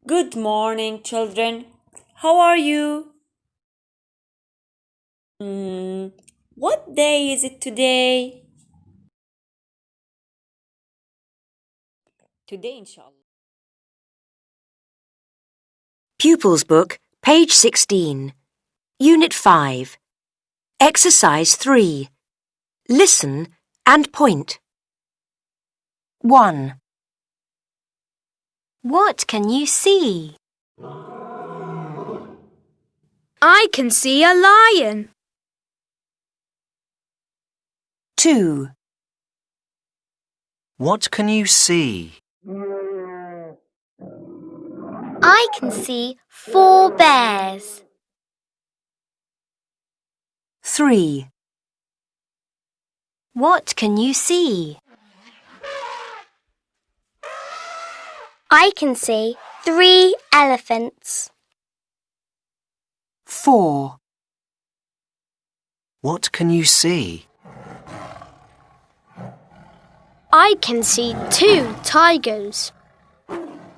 Good morning, children. How are you? What day is it today? Today, inshallah. Pupils Book, page 16. Unit 5. Exercise 3. Listen and point. 1. What can you see? I can see a lion. 2. What can you see? I can see 4 bears. 3. What can you see? I can see 3 elephants. 4. What can you see? I can see 2 tigers.